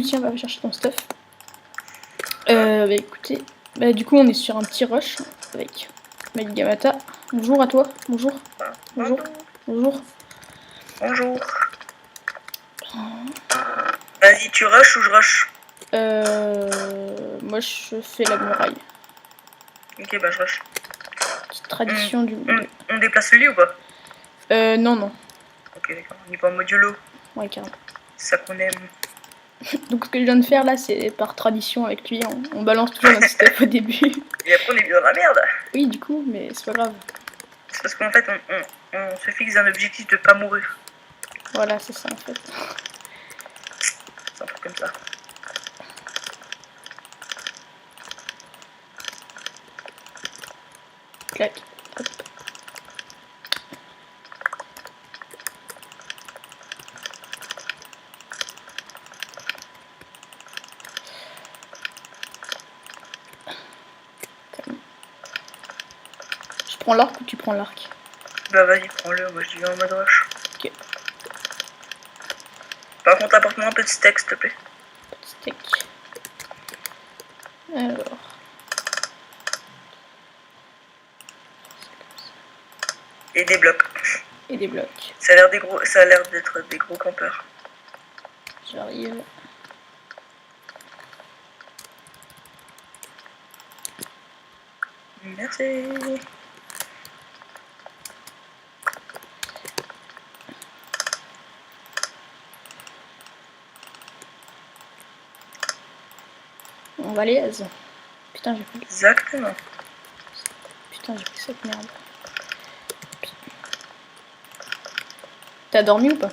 tiens, va chercher ton stuff. Bah écoutez, bah du coup on est sur un petit rush avec Maligamata. Bonjour à toi, bonjour. Bonjour. Bonjour. Bonjour. Vas-y, tu rushes ou je rush? Moi je fais la muraille. Ok, bah je rush. Petite tradition du... On déplace le lit ou pas? Non, non. Ok, d'accord, on y va en modulo. Ouais, carrément. C'est ça qu'on aime. Donc ce que je viens de faire là, c'est par tradition avec lui, on balance toujours notre stuff au début. Et après on est mis dans la merde. Oui, du coup, mais c'est pas grave. C'est parce qu'en fait on se fixe un objectif de pas mourir. Voilà, c'est ça en fait. C'est un truc comme ça. Clac. Hop. Je prends l'arc ou tu prends l'arc? Bah vas-y, prends-le, moi je dis en mode rush. Ok. Par contre, apporte-moi un peu de steak, s'il te plaît. Steak. Alors. Et des blocs. Et des blocs. Ça a l'air d'être des gros campeurs. J'arrive. Merci. On va les aise. Putain, j'ai pris. Exactement. Putain, j'ai pris cette merde. T'as dormi ou pas?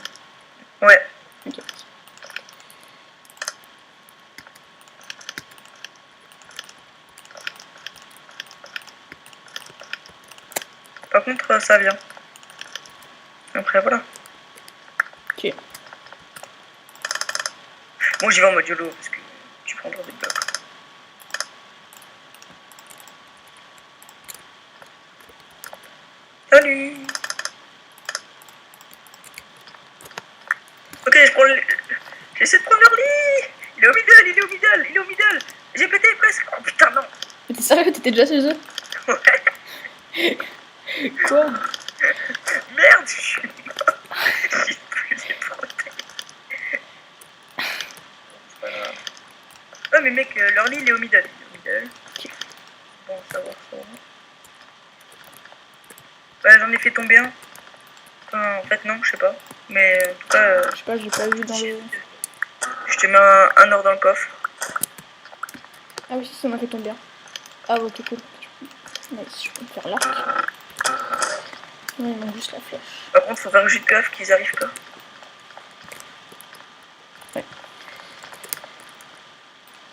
Ouais. Ok. Par contre, ça vient. Après, voilà. Ok. Bon, j'y vais en mode YOLO, parce que tu prendras des blocs. Salut. Ok, j'essaie de prendre leur lit. Il est au middle, il est au middle, il est au middle. J'ai pété presque. Oh putain, non. Mais t'es sérieux? T'étais déjà chez eux? Ouais. Quoi? Merde, je suis mort. J'ai plus les protéines. C'est pas grave. Ah mais mec, leur lit il est au middle. Il est au middle. Ok. Bon, savoir ça. Bah j'en ai fait tomber un. Enfin, en fait non, je sais pas. Mais en tout cas... Je sais pas, j'ai pas vu dans le... Je te mets un or dans le coffre. Ah oui, ça m'a fait tomber. Ah ok, cool. Nice, je peux me faire l'arc. Non, il manque juste la flèche. Par contre, faut faire un jus de coffre qu'ils arrivent pas. Ouais.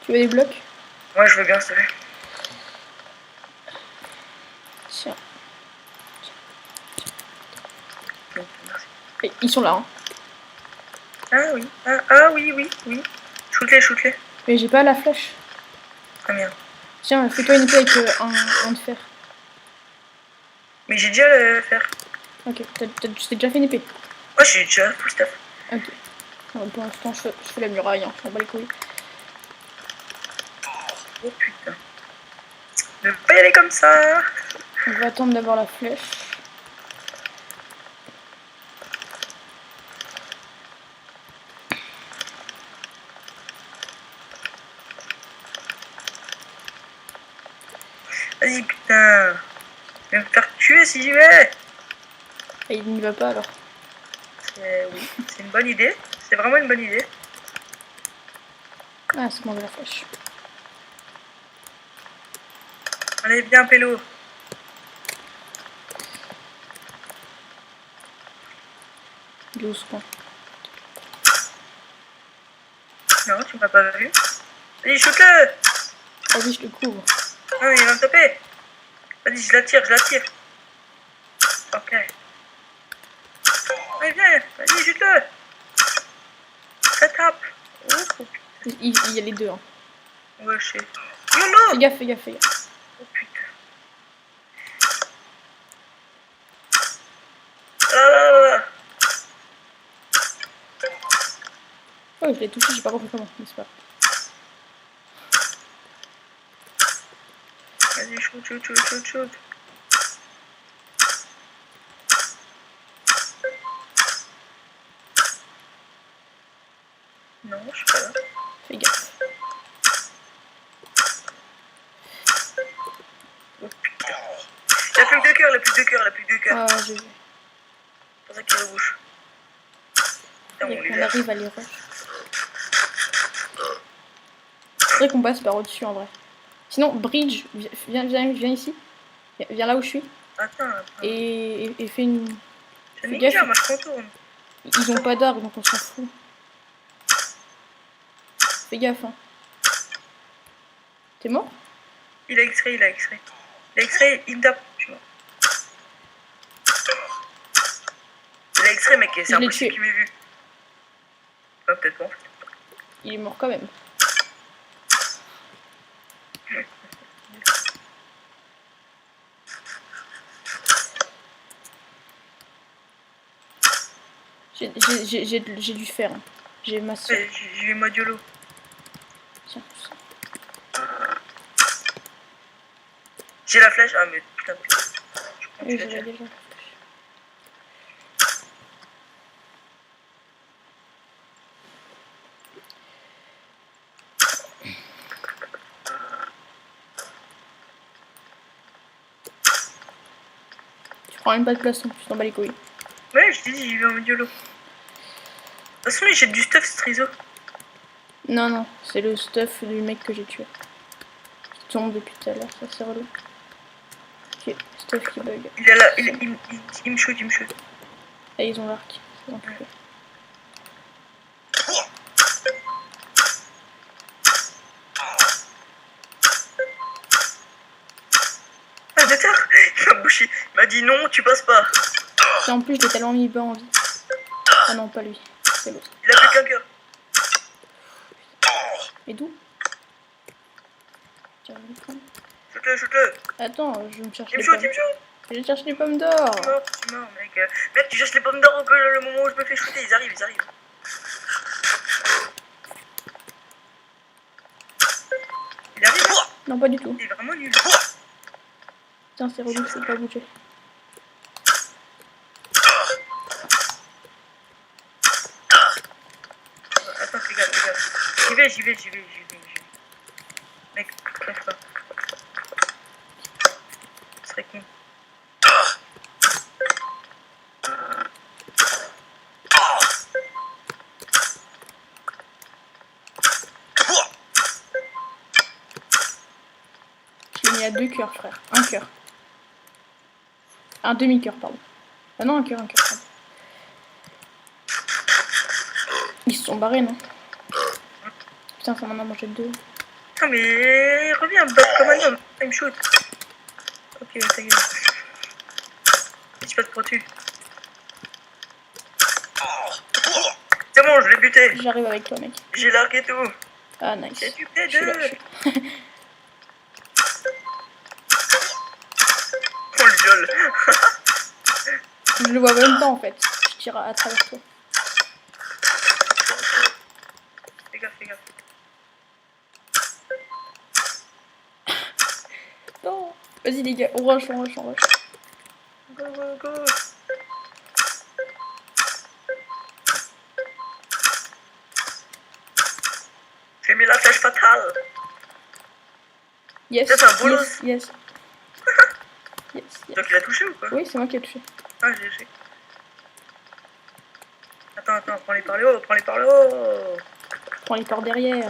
Tu veux des blocs? Moi je veux bien, s'il te plaît. Tiens. Non, merci. Et ils sont là, hein. Ah oui, ah oui, oui, oui. Shoot-les, shoot-les. Mais j'ai pas la flèche. Ah merde. Tiens, fais-toi une épée avec un de fer. Mais j'ai déjà le fer. Ok, tu t'es déjà fait une épée? Moi j'ai déjà full stuff. Ok. Non, pour l'instant, je fais la muraille, hein. Je m'en bats les couilles. Oh putain. Ne pas y aller comme ça. On va attendre d'avoir la flèche. Vas-y putain. Je vais me faire tuer si j'y vais. Et il n'y va pas alors. Oui, c'est une bonne idée. C'est vraiment une bonne idée. Ah, c'est moi de la flèche. Allez, bien, Pélo. Doucement. Non, tu m'as pas vu. Vas-y, shoot-le. Vas-y, je le couvre. Non, il va me taper. Vas-y, je la tire, je la tire. Ok. Allez, viens. Vas-y, shoot-le. Ça tape. Oh, Il y a les deux, hein. ouais, je sais. YOLO. Fais gaffe, fais gaffe, fais gaffe. Oh putain. Ah là là là. Oh, je l'ai touché, j'ai pas compris comment, mais c'est pas. Vas-y, shoot. Non, je suis pas là. Fais gaffe. Oh putain. Il a plus que 2 cœurs, Ah, j'ai vu. C'est pour ça qu'il rebouche. Putain, Faudrait mon qu'on leader. arrive à les rush. Faudrait qu'on passe par au-dessus en vrai. Sinon, Bridge, viens ici. Viens là où je suis. Attends. Et fais une. C'est Fais ninja, gaffe. moi je contourne. Ils ont pas d'arbre donc on s'en fout. Fais gaffe, hein. T'es mort? Il a X-ray. Il me tape, je suis mort. Il a X-ray, mec, c'est Je l'ai impossible tué. qu'il m'ait vu. Ah, peut-être pas. Il est mort quand même. J'ai dû faire. Hein. J'ai ma soeur. J'ai eu moi YOLO. Tiens, tout ça. J'ai la flèche. Ah, mais putain. Oui, j'avais déjà. Tu prends même pas de place, donc tu t'en bats les couilles. Ouais, je t'ai dit, j'ai eu un mode YOLO. De toute façon, il jette du stuff, ce Trizo. Non, c'est le stuff du mec que j'ai tué. Qui tombe depuis tout à l'heure, ça c'est relou. Ok, stuff qui bug. Il est là, il me shoot. Ah, ils ont l'arc. C'est bon, ok. Ah, d'accord. Il m'a bouché. Il m'a dit non, tu passes pas. Et en plus, je l'ai tellement mis bas en vie. Ah non, pas lui. C'est l'autre. Il a plus qu'un cœur. Et d'où? Tiens, je vais le prendre. Shoot-le. Attends, je vais me chercher Il me les shoot, pommes. Je vais chercher les pommes d'or. Tu meurs, mec. Mec, tu cherches les pommes d'or le moment où je me fais shooter. Ils arrivent. Il arrive. Non, pas du tout. Il est vraiment nul. Putain, c'est relou, je peux pas bouger. Attends, fais gaffe. J'y vais. Mec, crève pas. Ce serait con. Je l'ai mis à 2 cœurs, frère. Un cœur. Un demi-cœur, pardon. Ah non, un cœur, pardon. Ils se sont barrés, non? Putain, ça m'en a mangé 2. Putain, mais reviens, back comme un homme. Il me shoot. Ok, ta gueule. Si pas de protu. C'est bon, je l'ai buté. J'arrive avec toi, mec. J'ai l'arc et tout. Ah, nice. J'ai du Je suis là, P2. Oh le viol. Je le vois même pas, en fait. Je tire à travers toi. Fais gaffe. Non. Vas-y, les gars, on rush. Go. J'ai mis la flèche fatale. Yes. Ça, c'est un bolos. Yes. Donc il a touché ou quoi? Oui, c'est moi qui ai touché. Ah, j'ai. Attends, prends-les par le haut. Prends les par derrière.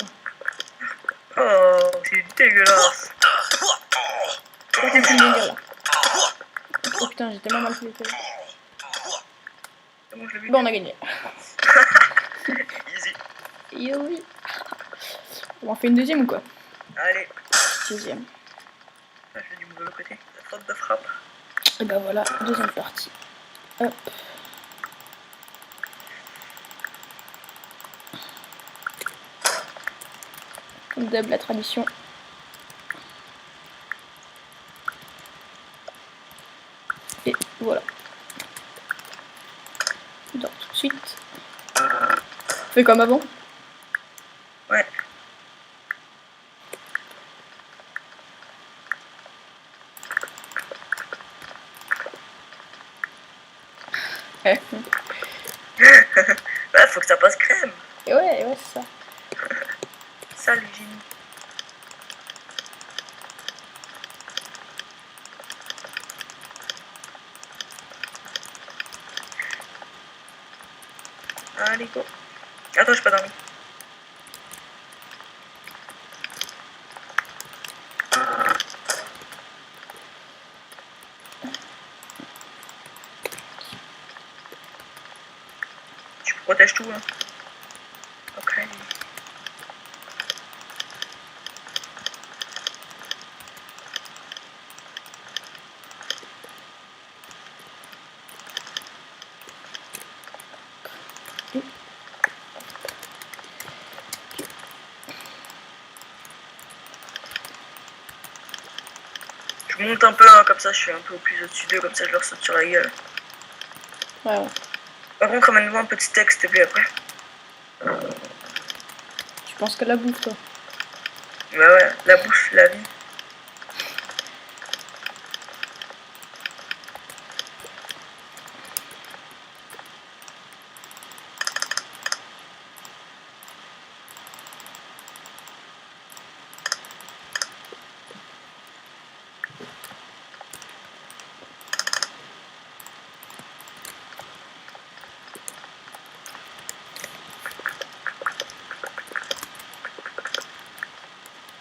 Oh, c'est dégueulasse. Qu'est-ce que tu veux dire là? Oh putain, j'ai tellement mal fait les choses. C'est bon, je l'ai vu. Bon, on a gagné. Easy. Yo, oui. On en fait une deuxième ou quoi? Allez. Deuxième. Ah, je fais du mauvais côté. La faute de frappe. Et bah voilà, deuxième partie. Hop. Comme d'hab, la tradition. Et voilà. On dort tout de suite. On fait comme avant. Ouais. Bah, faut que ça passe crème. Et ouais, c'est ça. Ça, le génie. Allez, go. Attends, j'ai pas dormi. Tu protèges tout, hein. Ok. Je monte un peu, hein, comme ça je suis un peu plus au-dessus d'eux, comme ça je leur saute sur la gueule. Ouais, ouais. Par contre, ramène-moi un petit steak, s'il te plaît, après. Tu penses que la bouffe, toi? Bah ouais, la bouffe, la vie.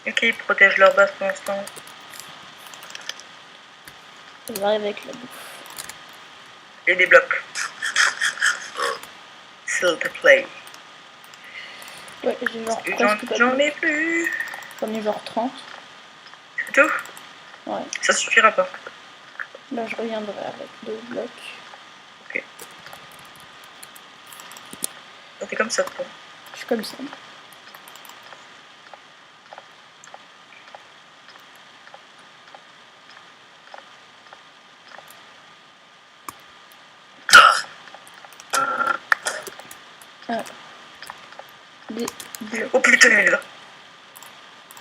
Ok, ils protègent leur base pour l'instant. J'arrive avec la bouffe. Et des blocs. S'il te plaît. Ouais, j'ai genre presque pas de J'en blocs. ai plus. J'en ai genre 30. C'est tout? Ouais. Ça suffira pas. Là, je reviendrai avec 2 blocs. Ok. Ça fait comme ça, toi. Je suis comme ça. Des blocs. Oh putain, il est là.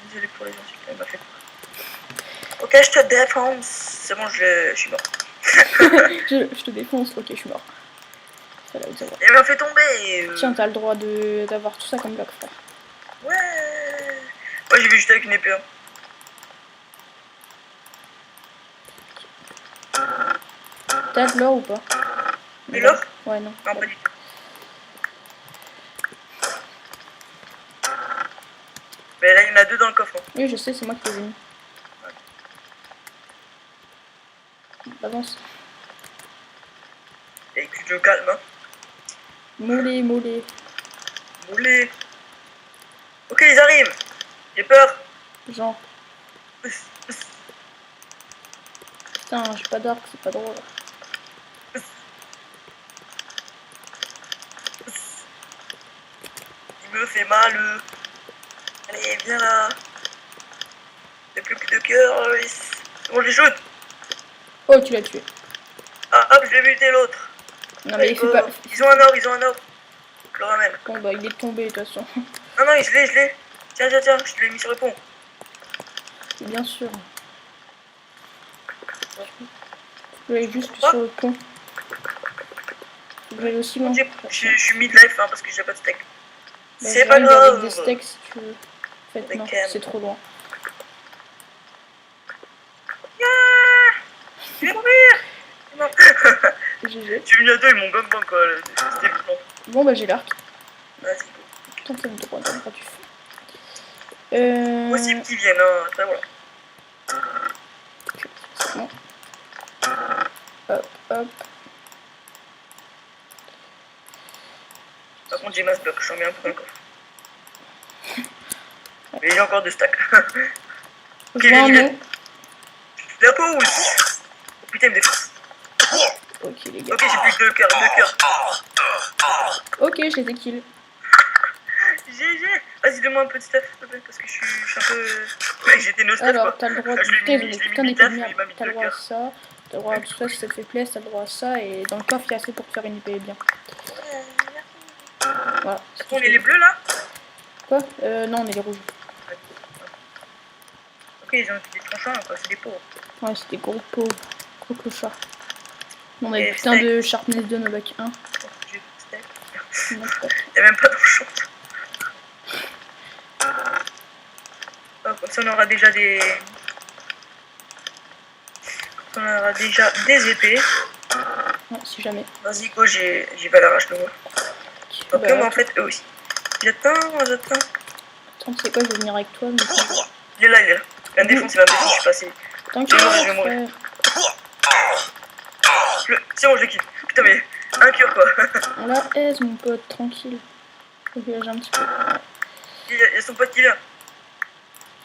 Désolé pour les insultes, elle m'a fait peur. Ok, je te défonce. C'est bon, je suis mort. je te défonce. Ok, je suis mort. Ça là, ça va. Elle m'a fait tomber. Tiens, t'as le droit d'avoir tout ça comme bloc, frère. Ouais. Moi, j'y vais juste avec une épée. T'as de l'or ou pas? De l'or? Ouais, non. Non, pas du tout. Mais là, il y en a 2 dans le coffre. Oui, je sais, c'est moi qui les ai mis. Avance. Et que tu te calmes, hein. Mollet, mollet. Moulé. Ok, ils arrivent. J'ai peur. Genre. Putain, j'ai pas d'arc, c'est pas drôle. Il me fait mal. Allez, viens là. J'ai plus que de cœur. Bon, je les shoot. Oh, tu l'as tué. Ah, hop, je vais buter l'autre. Non, mais il fait pas. Ils ont un or, ils ont un or. Je le ramène. Bon, bah, il est tombé de toute façon. Non, non, je l'ai. Tiens, je te l'ai mis sur le pont. Bien sûr. Je vais juste sur le pont. J'allais aussi loin. Je suis mid-life, hein, parce que j'ai pas de steak. Bah, C'est pas j'arrive avec grave. des steaks si tu veux. En fait, non, c'est trop loin. Je vais mourir. Non. GG. Tu es venu à deux, ils m'ont gangbang quoi. C'était le plan. Bon, bah, j'ai l'arc. Vas-y, go. Putain, ça me droit dans le bras du feu. Possible qu'ils viennent, hein. Après, voilà. C'est bon. Hop, hop. Par contre, j'ai masse bloc, j'en mets un peu dans le coffre. Mais il y a encore 2 stacks. Ok, Je vois un les gars. nom. La pause. Oh putain, il me défonce. Ok, les gars. Ok, j'ai plus que 2 cœurs. Ok, je les ai kill. GG. Vas-y, donne-moi un peu de stuff, s'il te plaît, parce que je suis un peu. Ouais, j'étais no stuff Alors, quoi. t'as le droit de Je l'ai mis, buter, je l'ai putain mis d'épée de taf, merde. il m'a mis T'as le 2 droit à cœurs. ça. T'as le droit à tout ça si ça te fait plaisir. T'as le droit à ça. Et dans le coffre, il y a assez pour te faire une épée bien. Voilà. On est les bleus là? Quoi? Non, on est les rouges. Ok, ils ont des tronchons, quoi, c'est des pauvres. Ouais, c'est des gros pauvres. Gros clochards. On a Et une putain steak. de Sharpness 2 no bac 1. Oh, j'ai vu le steak. On a pas- Y'a même pas tronchon. Oh, comme ça, on aura déjà des. On aura déjà des épées. Ouais, si jamais. Vas-y, go, j'y vais à l'arrache nouveau. Ok, Bah, mais en fait, eux aussi. J'attends. attends, tu sais quoi, je vais venir avec toi. Mais... Il est là, il est là. Il va me défoncer, je suis passé. T'inquiète, je vais mourir. frère. C'est bon, je l'ai kill. Putain, mais un cure quoi. On la aise, mon pote, tranquille. Ok, là, j'ai un petit peu. Il y a son pote qui vient.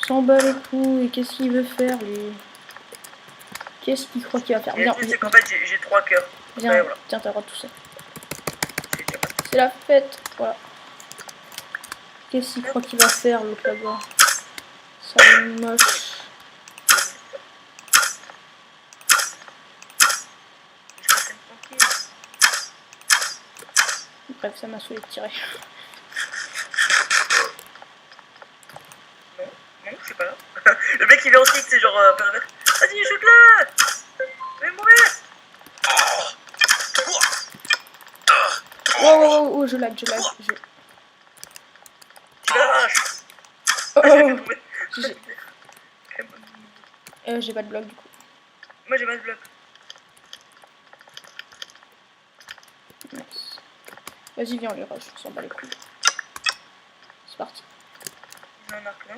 S'en bat les couilles, qu'est-ce qu'il veut faire, lui? Qu'est-ce qu'il croit qu'il va faire? Et le Viens, truc, c'est qu'en fait, j'ai 3 cœurs. viens, Ouais, voilà. tiens, t'as le droit de tout ça. C'est la fête, voilà. Qu'est-ce qu'il croit qu'il va faire, l'autre là-bas? Sale moche. Bref, ça m'a saoulé de tirer. Non, c'est pas là. Le mec il vient aussi, c'est genre pervers. Vas-y, shoot-le. Je vais mourir. Oh, je lag. Tu l'arraches. Oh, J'ai fait tomber. j'ai pas de bloc du coup. Moi j'ai pas de bloc. Nice. Vas-y, viens, on les rush, on s'en bat les couilles. C'est parti. Ils ont un arc, non?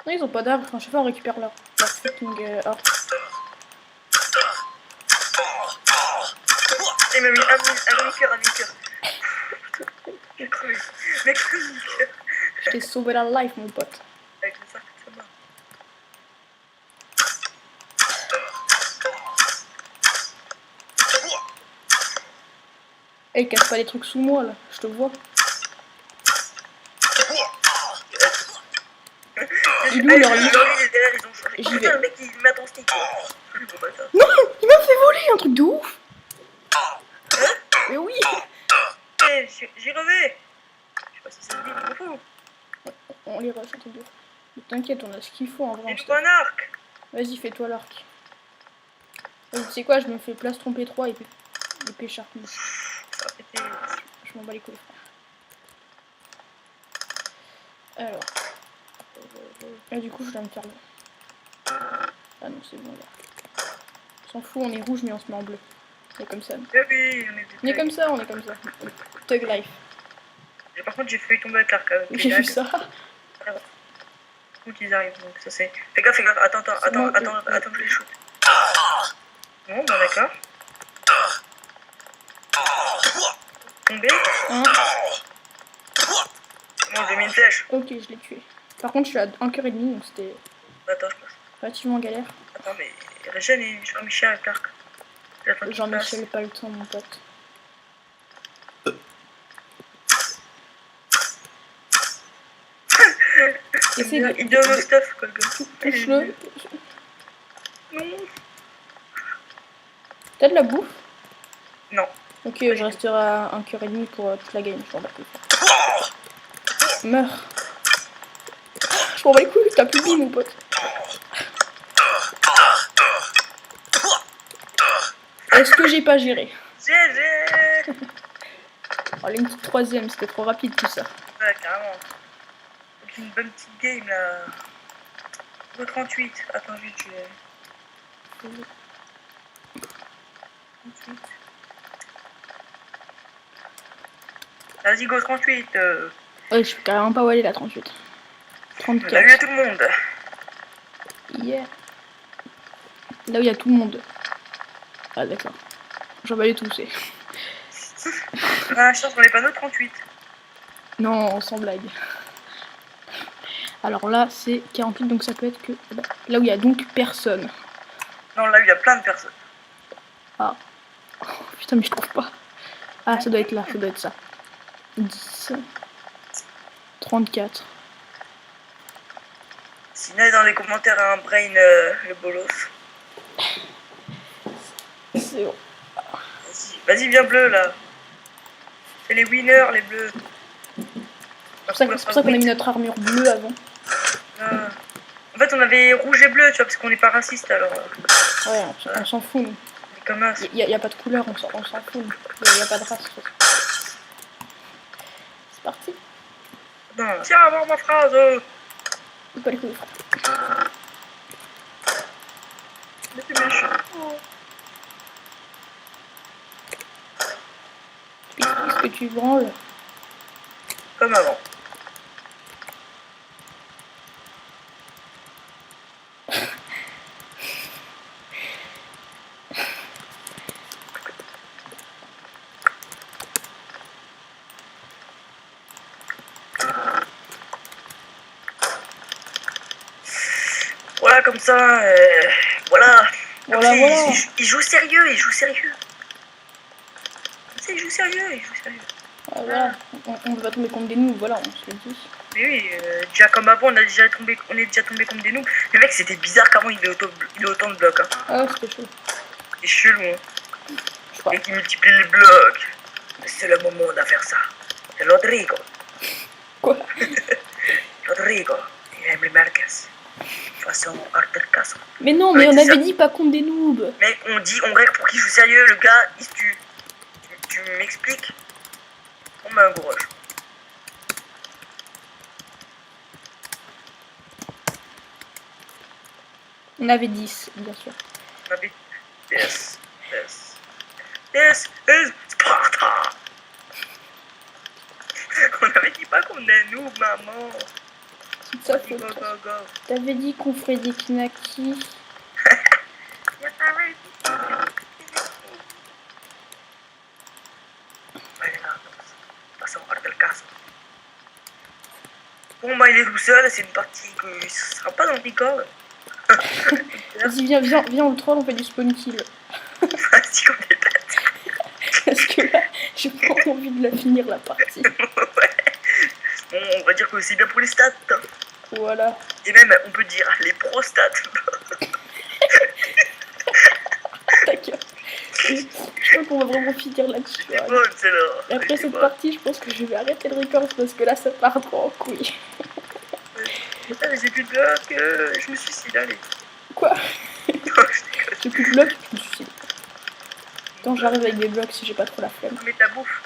Non, ils ont pas d'arbre, à chaque fois on récupère leur fucking or. Il m'a mis un demi-cœur. J'ai crevé. Mec, un demi-cœur. Je t'ai sauvé la life, mon pote. Avec le sac, ça va. Eh, casse pas les trucs sous moi là, je te vois. Il est où leur lit? Il est derrière, ils ont changé. J'y Oh vais. putain, le mec il met ton stick. Le bon bâtard. Non, il m'a fait voler un truc de ouf. Mais oui. Eh, j'y revais. Je sais pas si ça se dit, mais fou. On les rush un truc de ouf. Mais t'inquiète, on a ce qu'il faut en vrai. J'ai du point arc. Vas-y, fais-toi l'arc. Tu sais quoi, je me fais place tromper 3 et épée sharpness. Ça a pété. Je m'en bats les couilles, frère. Alors. Ah, du coup, je dois me faire là. Ah non, c'est bon, là. On s'en fout, on est rouge, mais on se met en bleu. On est comme ça. Eh oui, On est comme ça, on est comme ça. Thug life. Par contre, j'ai failli tomber avec l'arc. J'ai vu ça. Où qu'ils arrivent, donc ça c'est. Fais gaffe. Attends que je les shoot. Bon, bah d'accord. Tombé. Hein? Bon, j'ai mis une flèche. Ok, je l'ai tué. Par contre, je suis à 1 cœur et demi, donc c'était Attends, je passe. relativement galère. Attends, mais Régène et Jean-Michel avec l'arc. Jean-Michel, pas le temps, mon pote. Essaye de... Il donne le stuff, quoi, le gars. Touche-le. Non. T'as de la bouffe? Non. Ok, je resterai à 1 cœur et demi pour toute la game. Je m'en bats les couilles. Meurs. Je m'en bats les couilles, t'as plus de vie, mon pote. Est-ce que j'ai pas géré? GG. Oh, une petite troisième, c'était trop rapide tout ça. Ouais, carrément. Donc, une bonne petite game là. 38. Attends, vite, je vais. 38. Vas-y, go 38. Ouais, je peux carrément pas aller la 38. On a vu 34. à tout le monde. Yeah. Là où il y a tout le monde. Ah, d'accord. J'en vais aller tousser. Ah, je sur les panneaux 38. Non, sans blague. Alors là, c'est 48, donc ça peut être que là où il y a donc personne. Non, là, il y a plein de personnes. Ah. Oh, putain, mais je trouve pas. Ah, ça doit être là, ça doit être ça. 10. 34. Sinon, dans les commentaires, un brain le bolos. C'est bon. Vas-y, viens bleu là. C'est les winners, les bleus. C'est pour ça qu'on a mis notre armure bleue avant. Ah. En fait, on avait rouge et bleu, tu vois, parce qu'on n'est pas raciste, alors... Ouais, on s'en fout, nous. Comme as. Y a pas de couleur, on s'en fout. Y a pas de race. C'est parti. Non. Tiens, avant ma phrase. Pas les couilles. Mais c'est méchant. Qu'est-ce que tu branles? Comme avant. Voilà, comme ça, voilà. Voilà. Il joue sérieux, il joue sérieux. Comme ça, il joue sérieux. Voilà. On va tomber contre des noobs, voilà, on se le dit. Mais oui, déjà comme avant, on est déjà tombé contre des noobs. Le mec, c'était bizarre qu'avant il ait autant de blocs. Hein. Ah, c'était chaud. C'est chelou, hein. Je sais pas. Et qui multiplie les blocs. C'est le moment de faire ça. C'est Rodrigo. Quoi? Rodrigo, il aime les merguez. Façon Arthur Castle. Mais non, mais on avait dit pas contre des noobs. Mec, on règle pour qu'il joue sérieux, le gars, il se tue. Tu m'expliques? On met un gros rush. On avait 10, bien sûr. On avait... Yes is Sparta. On avait dit pas qu'on est nous, maman. C'est de sa Go, faute. go, go. T'avais dit qu'on ferait des knackis. Bon bah il est tout seul, c'est une partie que ce sera pas dans le record. Vas-y, viens, on le troll, on fait du spawn kill. Vas-y, comme des bêtes. Parce que là, j'ai pas envie de la finir la partie. Ouais. Bon, on va dire que c'est bien pour les stats. Hein. Voilà. Et même, on peut dire les pro stats. Ta gueule. Je crois qu'on va vraiment finir là-dessus. C'est bonne, c'est là. Et après cette partie, je pense que je vais arrêter le record parce que là, ça part trop en couille. Putain, mais j'ai plus de blocs, je me suicide, allez. Quoi? Non, J'ai plus de blocs, je me suicide. Attends, j'arrive avec des blocs si j'ai pas trop la flemme. mais ta bouffe,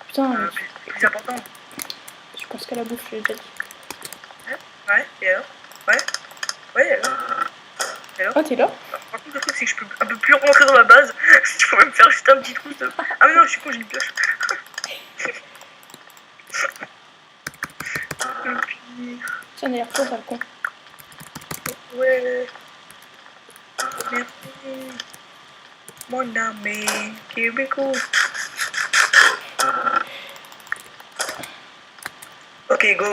Putain, plus important. je pense qu'à la bouffe, je l'ai déjà dit. Ouais, et alors? Ouais, et alors? Ah, t'es là? Par contre, le truc, c'est que je peux un peu plus rentrer dans la base. Tu pourrais me faire juste un petit trou. Ah, mais non, je suis con, j'ai une pioche. Tiens, d'ailleurs, toi, t'as le con. Ouais. Merci. Mon ami, Kiriko. Ok, go.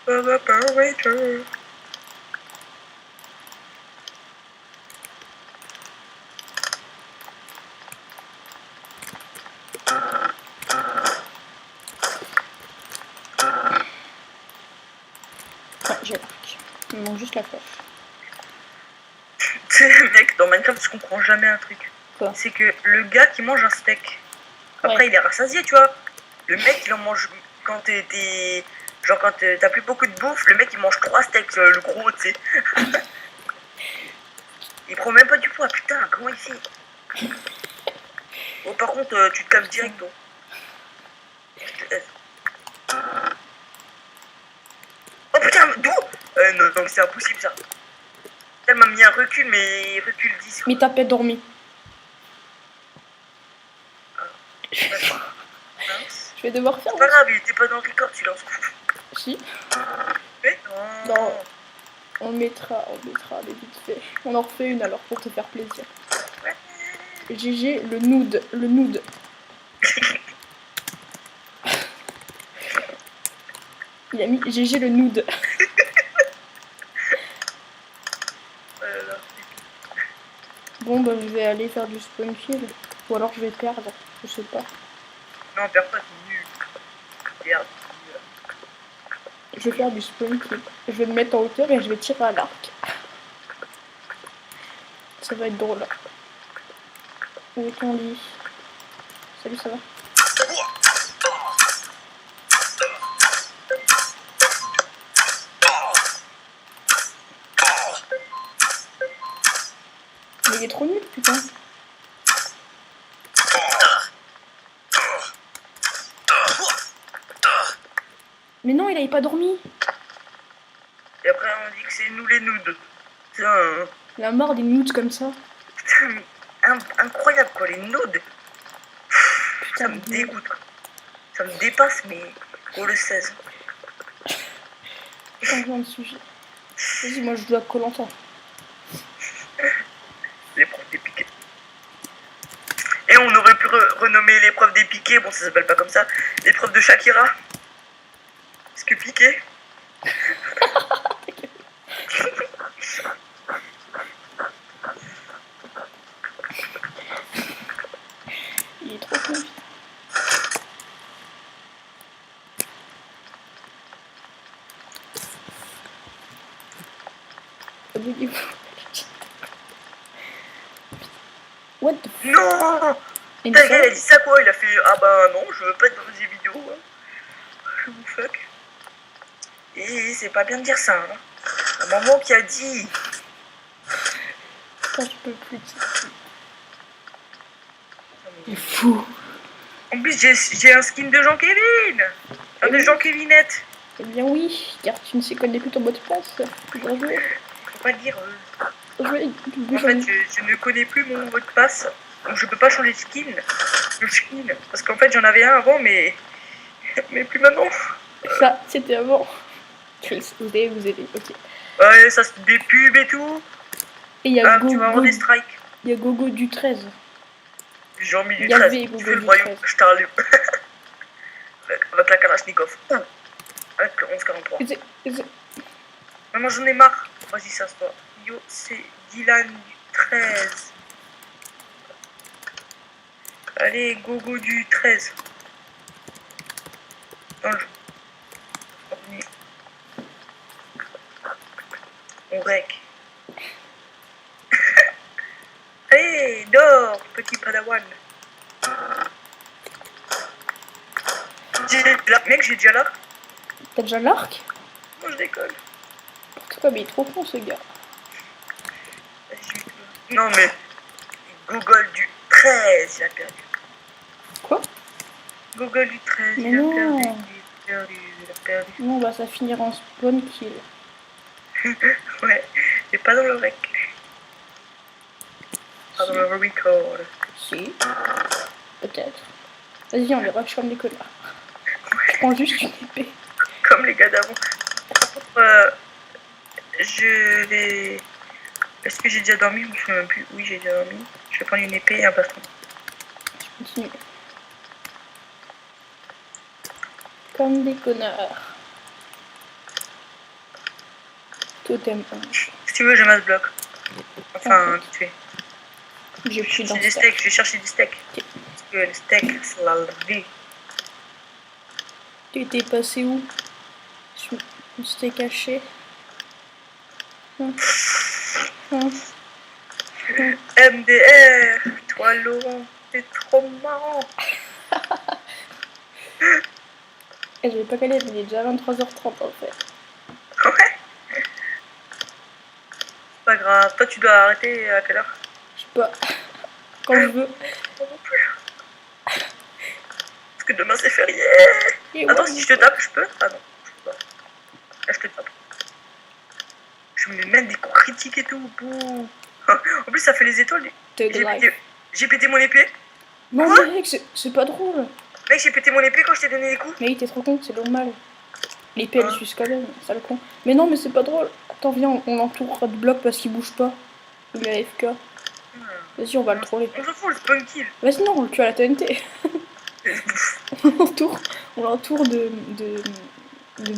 Operator. J'ai l'arc. Il me manque juste la flèche. Tu sais, mec, dans Minecraft, je comprends jamais un truc. Quoi? C'est que le gars qui mange un steak, après il est rassasié, tu vois. Le mec, il en mange quand genre quand t'as plus beaucoup de bouffe, le mec il mange 3 steaks, le gros, tu sais. Il prend même pas du poids, putain, comment il fait? Bon, par contre, tu te calmes direct, toi. Oh putain, d'où? Non, c'est impossible ça. Elle m'a mis un recul, mais recul 10. Mais t'as pas dormi. Mince. Je vais devoir faire. C'est pas grave, il était pas dans le record, tu l'as, on s'en fout. Si. Mais non. Non. On mettra, mais vite fait. On en refait une alors pour te faire plaisir. Ouais. GG, le nude. Il a mis GG le nude. Bon, bah je vais aller faire du spawn kill. Ou alors je vais perdre, je sais pas. Non, personne, c'est nul. Merde. Je vais faire du spawn kill. Je vais me mettre en hauteur et je vais tirer à l'arc. Ça va être drôle. Où est ton lit? Salut, ça va? il est trop nul, putain. Mais non, il avait pas dormi. Et après, on dit que c'est nous les nudes. Putain, Il a marre des nudes comme ça. putain, mais incroyable quoi, les nudes. Putain, Ça me dégoûte quoi. Ça me dépasse, mais on le 16. Changement de sujet. Vas-y, moi je joue à Koh-Lanta. L'épreuve des piquets. Et on aurait pu renommer l'épreuve des piquets, bon ça s'appelle pas comme ça, l'épreuve de Shakira. Parce que piqué. Il est trop con. What the fuck? Non. Et Putain, le gars il a dit ça quoi, il a fait ah bah non, je veux pas être dans des vidéos. Hein. Je vous fuck. Et c'est pas bien de dire ça. Hein. La maman qui a dit. Putain, je peux plus. Il est fou. En plus j'ai un skin de Jean-Kevin. Enfin, de Jean-Kevinette. Eh bien oui, car tu ne sais connais plus ton mot de passe. Bien joué. Faut pas le dire. Bien joué. En fait, je ne connais plus mon mot de passe. Donc je peux pas changer de skin. Le skin. Parce qu'en fait j'en avais un avant mais. Mais plus maintenant. Ça, c'était avant. Chris, vous allez vous aider, ok. Ouais, ça c'est des pubs et tout. Et il y a Tu vas avoir des strikes. Il y a Gogo du 13. J'ai mis du Il y 13. avait Tu Gogo fais le du voyou, 13. je t'allume. Avec la Kalachnikov. Avec le 11-43. Maman, j'en ai marre. Vas-y, ça se voit. Yo, c'est Dylan du 13. Allez, Gogo du 13. Dans le jeu. On rec. Allez, dors, petit padawan. Mec, j'ai déjà l'arc. T'as déjà l'arc? Moi, je décolle. Pourquoi? Mais il est trop con ce gars. Non, mais Google du 13, il a perdu. Quoi? Google du 13, mais il a non. perdu, il a perdu. Non, bah ça finira en spawn kill. Ouais, mais pas dans le rec. Pas dans le record. Si. Peut-être. Vas-y, on les rush comme des connards. Je prends juste une épée. Comme les gars d'avant. Je vais... Est-ce que j'ai déjà dormi? Je me souviens même plus. Oui, j'ai déjà dormi. Je vais prendre une épée et un bâton. Je continue. Comme des connards. Totem 1. Si tu veux, je masse bloc. Enfin, vite fait. J'ai pris dans des steaks, je vais chercher des steaks. Okay. Parce que le steak, c'est la vie. Tu étais passé où? Je t'ai caché. MDR, toi Laurent, t'es trop marrant. Et j'avais pas calé, il est déjà 23h30 en fait. Ouais. C'est pas grave, toi tu dois arrêter à quelle heure? Je sais pas. Quand je veux. Moi non plus. Parce que demain c'est férié. Et attends, ouais, si je te tape, je peux? Ah non, je peux pas. Là je te tape. Je me mets des coups critiques et tout. Bouh. En plus ça fait les étoiles. J'ai pété mon épée. Non quoi? mec, c'est pas drôle. Mec, j'ai pété mon épée quand je t'ai donné des coups. Mais t'es trop con, c'est normal. L'épée elle suce quand même, sale con. Mais non, mais c'est pas drôle. Attends, viens, on l'entourera de blocs parce qu'il bouge pas. Il est AFK. Vas-y, on va le troller. On s'en fout, le spawn kill. Vas-y, non, on le tue à la TNT. on l'entoure de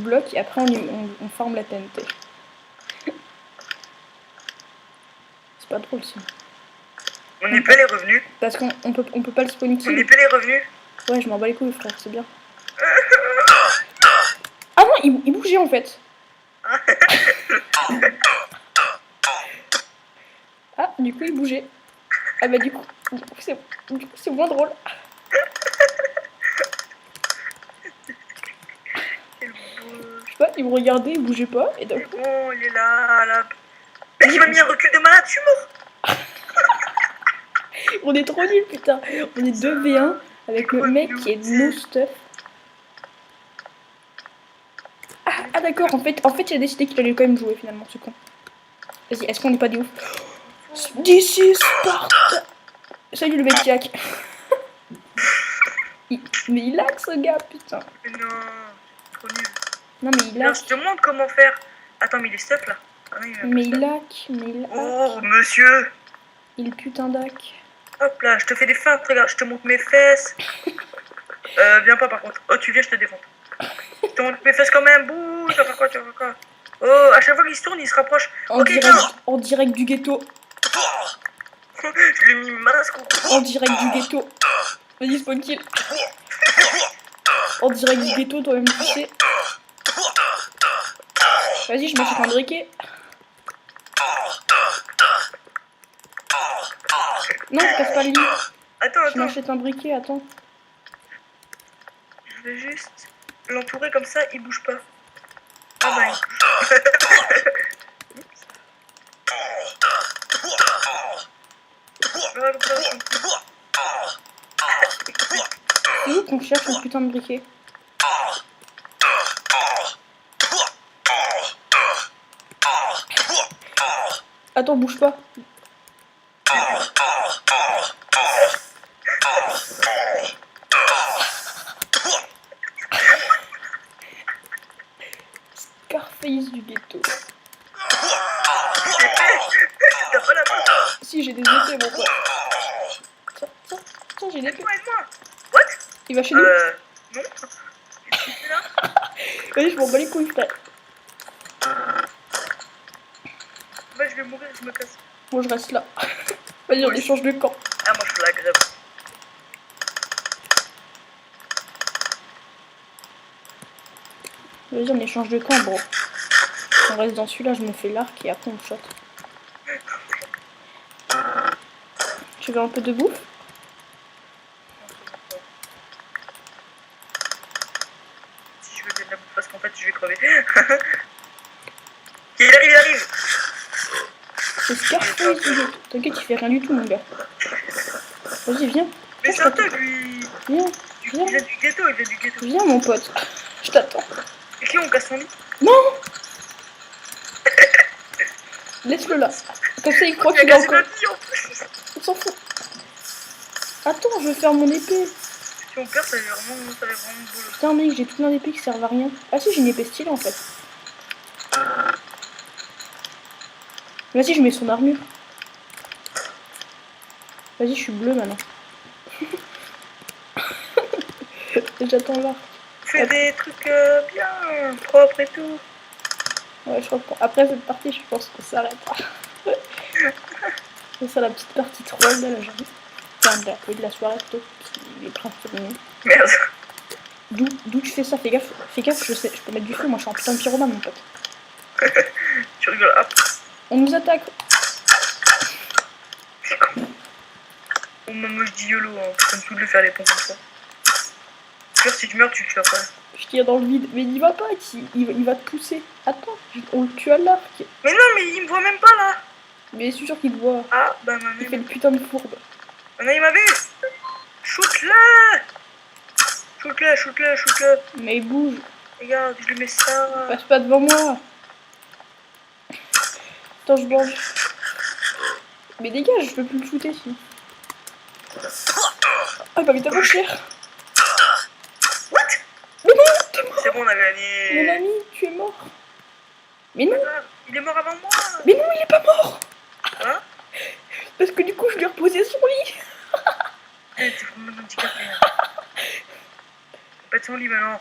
blocs et après on farme la TNT. C'est pas drôle ça. Mon épée est revenue. Parce qu'on peut pas le spawn kill. Mon épée est revenue. Ouais, je m'en bats les couilles, frère, c'est bien. Ah non, il bougeait en fait. Ah, du coup, il bougeait. Ah bah du coup c'est moins drôle. Je sais pas, il me regardait, il bougeait pas, et d'un coup... Oh, il est là, là. Mec, il m'a mis un recul de malade, je suis mort. On est trop nuls, putain. On est 2v1 avec le mec qui est no stuff. Ah d'accord, en fait il a décidé qu'il allait quand même jouer finalement, ce con. Vas-y, est-ce qu'on n'est pas des ouf? This is Sparta. Salut le mec Jack. Mais il lag ce gars, putain. Mais non, trop nul. Non mais il lag. Je te montre comment faire. Attends, mais il est stuff là. Ah, non, mais il lag, Oh, monsieur. Il putain dac. Hop là, je te fais des feintes, regarde, je te montre mes fesses. Viens pas par contre. Oh, tu viens, je te défends. Je te montre mes fesses quand même. Bouh, tu vas faire quoi, tu vas faire quoi? Oh, à chaque fois qu'il se tourne, il se rapproche. En direct du ghetto. Je lui ai mis masque. En direct du ghetto. Vas-y, spawn kill. En direct du ghetto, toi-même tu sais. Vas-y, je m'achète un briquet. Non, je casse pas le lit. Attends. Je m'achète un briquet, attends. Je vais juste l'entourer comme ça, il bouge pas. Ah bah, il bouge. C'est où qu'on cherche un putain de briquet? Attends, bouge pas. Scarface du ghetto. T'as pas la main? Si, j'ai des épées, mon pote. Tiens, j'ai des épées. Aide-moi. What? Il va chez nous? Non. Qu'est-ce que tu fais là? Vas-y, je m'en bats les couilles, frère. Ouais, je vais mourir, je me casse. Moi, je reste là. Vas-y, on échange de camp. Ah, moi, je fais la grève. Vas-y, on échange de camp, bro. On reste dans celui-là, je me fais l'arc et après on shot. Tu veux un peu de bouffe? Si je veux de la bouffe, parce qu'en fait, je vais crever. Il arrive. C'est Scarface du ghetto. T'inquiète, il fait rien du tout, mon gars. Vas-y, viens. Mais c'est un thug, lui. Viens. Il vient du ghetto, Viens, mon pote. Je t'attends. Ok, on casse son lit. Non. Laisse-le là. Comme ça, il croit qu'il a encore. On s'en fout. Attends, je vais faire mon épée. Si on perd, ça va vraiment boulot. Putain, mec, j'ai tout plein d'épées qui servent à rien. Ah si, j'ai une épée stylée en fait. Vas-y, je mets son armure. Vas-y, je suis bleu maintenant. J'attends là. Fais des trucs bien propres et tout. Ouais, je reprends. Après cette partie, je pense qu'on s'arrêtera. C'est ça la petite partie troll là, j'arrive. Enfin, de la soirée plutôt. Il est presque terminé. Merde. D'où tu fais ça? Fais gaffe, je sais, je peux mettre du feu, moi je suis un putain de pyromane mon pote. Tu rigoles, hop. On nous attaque. Bon, moi je dis YOLO, hein. Comme tout de le faire les pompes comme ça. Pire, si tu meurs, tu le fais après. Je tire dans le vide, mais il va pas, il va te pousser. Attends, on le tue à l'arc. Mais non, mais il me voit même pas là. Mais je suis sûr qu'il te voit. Ah, bah ma Il fait le putain de fourbe. il m'a vu. Shoot-le. Shoot-le. Mais il bouge. Regarde, je lui mets ça. Passe pas devant moi. Attends, je bande. Mais dégage, je peux plus le shooter si. Ah bah mais t'as pas cher. What? Mais non, t'es mort. C'est bon, on a gagné. Mon ami, tu es mort. Mais non. Il est mort avant moi. Mais non, il est pas mort. Hein? Parce que du coup, je lui ai reposé son lit. T'es vraiment handicapé. Pas de son lit maintenant.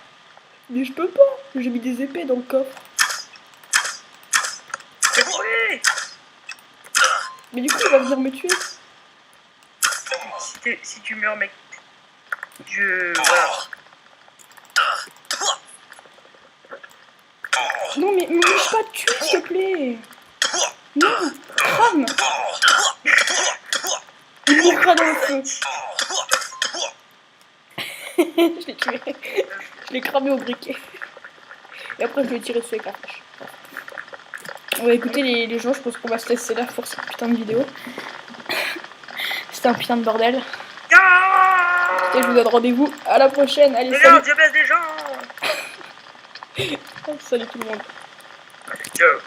Mais je peux pas. J'ai mis des épées dans le coffre. Oui. Mais du coup, il va venir me tuer. Si tu meurs, mec. Voilà. Non, mais me lâche pas de tuer, s'il te plaît. Non, crame. Il mourra dans le feu. Je l'ai tué. Je l'ai cramé au briquet. Et après, je lui ai tiré dessus avec la flèche. Bon, écoutez, les gens, je pense qu'on va se laisser là pour cette putain de vidéo. c'était un putain de bordel. Ah Et je vous donne rendez-vous à la prochaine. Allez, Regarde, salut. Dieu baisse des gens. Salut tout le monde. Ciao.